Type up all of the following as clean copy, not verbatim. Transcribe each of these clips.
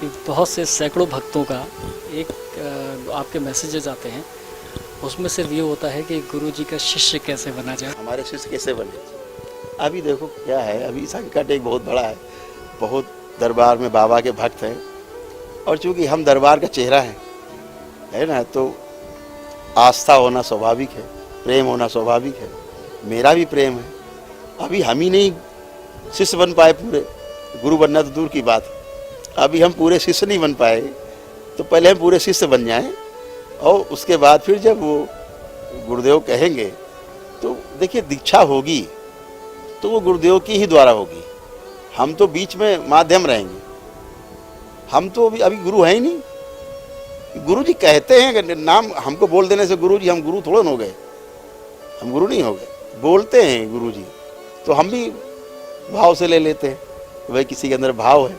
कि बहुत से सैकड़ों भक्तों का एक आपके मैसेजेस आते हैं, उसमें सिर्फ ये होता है कि गुरु जी का शिष्य कैसे बना जाए। हमारे शिष्य कैसे बने। अभी देखो क्या है, अभी संकट एक बहुत बड़ा है, बहुत दरबार में बाबा के भक्त हैं और चूंकि हम दरबार का चेहरा है ना, तो आस्था होना स्वाभाविक है, प्रेम होना स्वाभाविक है। मेरा भी प्रेम है। अभी हम ही नहीं शिष्य बन पाए पूरे, गुरु बनना तो दूर की बात है। अभी हम पूरे शिष्य नहीं बन पाए, तो पहले हम पूरे शिष्य बन जाएं और उसके बाद फिर जब वो गुरुदेव कहेंगे तो देखिए दीक्षा होगी तो वो गुरुदेव की ही द्वारा होगी। हम तो बीच में माध्यम रहेंगे। हम तो अभी गुरु हैं ही नहीं। गुरु जी कहते हैं कि नाम हमको बोल देने से गुरु जी, हम गुरु थोड़े हो गए, हम गुरु नहीं हो गए। बोलते हैं गुरु जी तो हम भी भाव से ले लेते हैं, वही किसी के अंदर भाव है,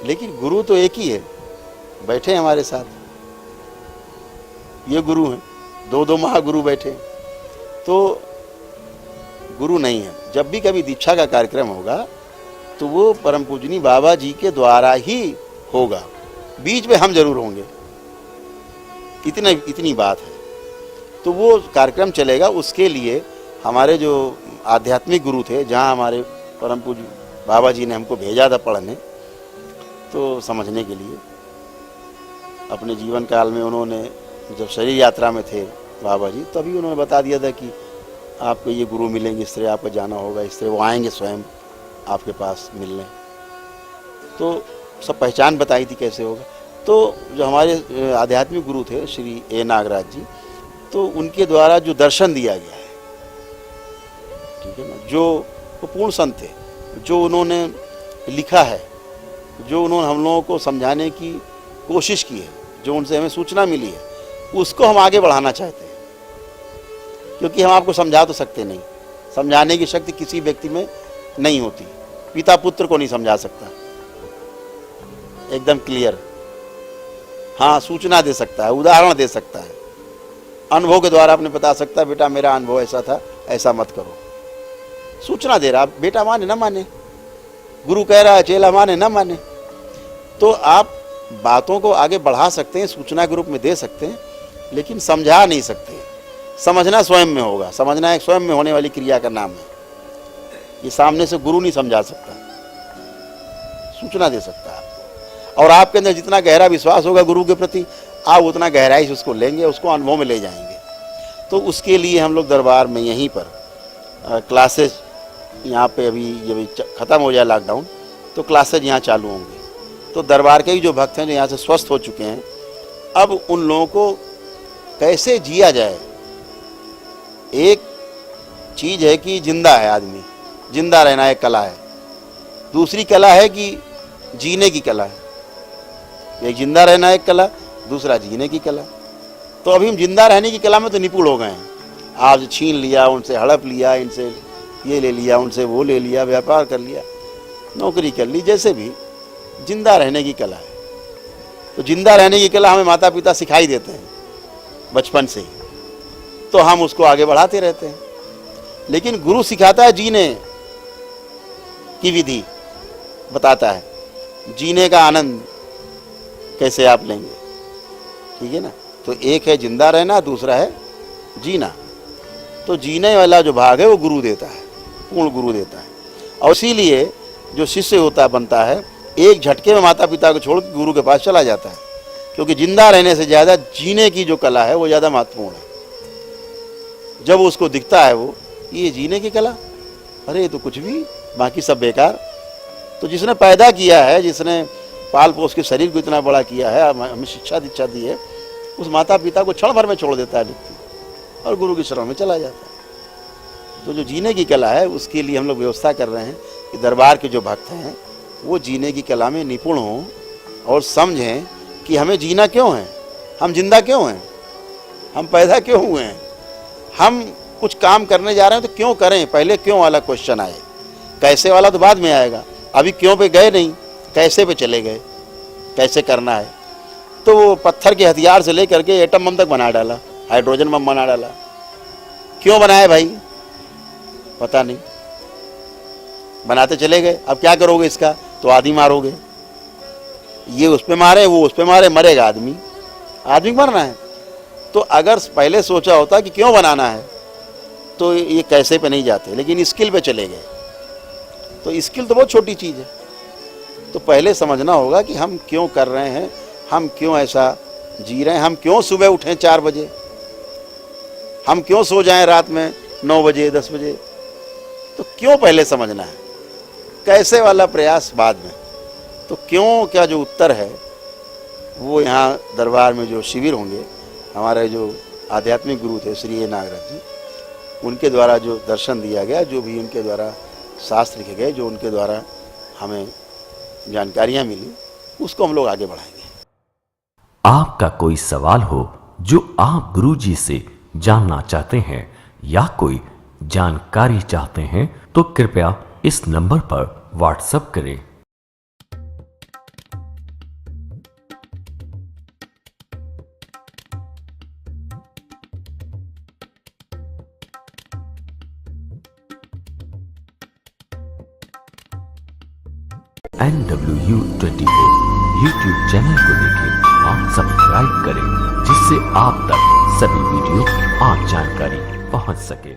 लेकिन गुरु तो एक ही है, बैठे हैं हमारे साथ। ये गुरु हैं, दो महागुरु बैठे हैं, तो गुरु नहीं है। जब भी कभी दीक्षा का कार्यक्रम होगा तो वो परम पूजनी बाबा जी के द्वारा ही होगा, बीच में हम जरूर होंगे, इतनी बात है। तो वो कार्यक्रम चलेगा, उसके लिए हमारे जो आध्यात्मिक गुरु थे, जहाँ हमारे परम पूज्य बाबा जी ने हमको भेजा था पढ़ने, तो समझने के लिए अपने जीवन काल में उन्होंने जब शरीर यात्रा में थे बाबा जी, तभी उन्होंने बता दिया था कि आपको ये गुरु मिलेंगे, इस तरह आपको जाना होगा, इस तरह वो आएंगे स्वयं आपके पास मिलने। तो सब पहचान बताई थी कैसे होगा। तो जो हमारे आध्यात्मिक गुरु थे श्री ए नागराज जी, तो उनके द्वारा जो दर्शन दिया गया है, ठीक है ना, जो वो पूर्ण संत थे, जो उन्होंने लिखा है, जो उन्होंने हम लोगों को समझाने की कोशिश की है, जो उनसे हमें सूचना मिली है, उसको हम आगे बढ़ाना चाहते हैं। क्योंकि हम आपको समझा तो सकते नहीं, समझाने की शक्ति किसी व्यक्ति में नहीं होती। पिता पुत्र को नहीं समझा सकता, एकदम क्लियर। हाँ, सूचना दे सकता है, उदाहरण दे सकता है, अनुभव के द्वारा आपने बता सकता है, बेटा मेरा अनुभव ऐसा था, ऐसा मत करो। सूचना दे रहा, बेटा माने ना माने, गुरु कह रहा है, चेला माने ना माने, तो आप बातों को आगे बढ़ा सकते हैं, सूचना के रूप में दे सकते हैं, लेकिन समझा नहीं सकते। समझना स्वयं में होगा, समझना एक स्वयं में होने वाली क्रिया का नाम है। ये सामने से गुरु नहीं समझा सकता, सूचना दे सकता है आपको। और आपके अंदर जितना गहरा विश्वास होगा गुरु के प्रति, आप उतना गहराई से उसको लेंगे, उसको अनुभव में ले जाएंगे। तो उसके लिए हम लोग दरबार में यहीं पर क्लासेस, यहाँ पे अभी जब ख़त्म हो जाए लॉकडाउन तो क्लासेज यहाँ चालू होंगे। तो दरबार के ही जो भक्त हैं जो यहाँ से स्वस्थ हो चुके हैं, अब उन लोगों को कैसे जिया जाए। एक चीज़ है कि जिंदा है आदमी, जिंदा रहना एक कला है। दूसरी कला है कि जीने की कला है। एक जिंदा रहना एक कला, दूसरा जीने की कला। तो अभी हम जिंदा रहने की कला में तो निपुण हो गए हैं। आज छीन लिया, उनसे हड़प लिया, इनसे ये ले लिया, उनसे वो ले लिया, व्यापार कर लिया, नौकरी कर ली, जैसे भी जिंदा रहने की कला है। तो जिंदा रहने की कला हमें माता पिता सिखाई देते हैं बचपन से ही, तो हम उसको आगे बढ़ाते रहते हैं। लेकिन गुरु सिखाता है जीने की विधि, बताता है जीने का आनंद कैसे आप लेंगे, ठीक है ना। तो एक है जिंदा रहना, दूसरा है जीना। तो जीने वाला जो भाग है वो गुरु देता है, पूर्ण गुरु देता है। और इसीलिए जो शिष्य होता बनता है, एक झटके में माता पिता को छोड़ गुरु के पास चला जाता है, क्योंकि जिंदा रहने से ज़्यादा जीने की जो कला है वो ज़्यादा महत्वपूर्ण है। जब उसको दिखता है वो ये जीने की कला, अरे ये तो कुछ भी, बाकी सब बेकार। तो जिसने पैदा किया है, जिसने पाल पोस के शरीर को इतना बड़ा किया है, हमें शिक्षा दीक्षा दी है, उस माता पिता को क्षण भर में छोड़ देता है व्यक्ति और गुरु की शरण में चला जाता है। तो जो जीने की कला है उसके लिए हम लोग व्यवस्था कर रहे हैं कि दरबार के जो भक्त हैं वो जीने की कला में निपुण हों और समझें कि हमें जीना क्यों है, हम जिंदा क्यों हैं, हम पैदा क्यों हुए हैं, हम कुछ काम करने जा रहे हैं तो क्यों करें। पहले क्यों वाला क्वेश्चन आए, कैसे वाला तो बाद में आएगा। अभी क्यों पे गए नहीं, कैसे पे चले गए, कैसे करना है। तो वो पत्थर के हथियार से लेकर के एटम बम तक बना डाला, हाइड्रोजन बम बना डाला। क्यों बनाया भाई, पता नहीं, बनाते चले गए। अब क्या करोगे इसका, तो आदि मारोगे। ये उस पे मारे, वो उस पे मारे, मरेगा आदमी, आदमी मरना है। तो अगर पहले सोचा होता कि क्यों बनाना है तो ये कैसे पे नहीं जाते, लेकिन स्किल पे चले गए। तो स्किल तो बहुत छोटी चीज़ है। तो पहले समझना होगा कि हम क्यों कर रहे हैं, हम क्यों ऐसा जी रहे हैं, हम क्यों सुबह उठें 4 बजे, हम क्यों सो जाएं रात में 9 बजे 10 बजे। तो क्यों पहले समझना है, कैसे वाला प्रयास बाद में। तो क्यों क्या जो उत्तर है वो यहाँ दरबार में जो शिविर होंगे, हमारे जो आध्यात्मिक गुरु थे श्री ए नागराज जी, उनके द्वारा जो दर्शन दिया गया, जो भी उनके द्वारा शास्त्र लिखे गए, जो उनके द्वारा हमें जानकारियाँ मिली, उसको हम लोग आगे बढ़ाएंगे। आपका कोई सवाल हो जो आप गुरुजी से जानना चाहते हैं या कोई जानकारी चाहते हैं तो कृपया इस नंबर पर व्हाट्सएप करें। NW24 यूट्यूब चैनल को देखें और सब्सक्राइब करें, जिससे आप तक सभी वीडियो और जानकारी पहुंच सके।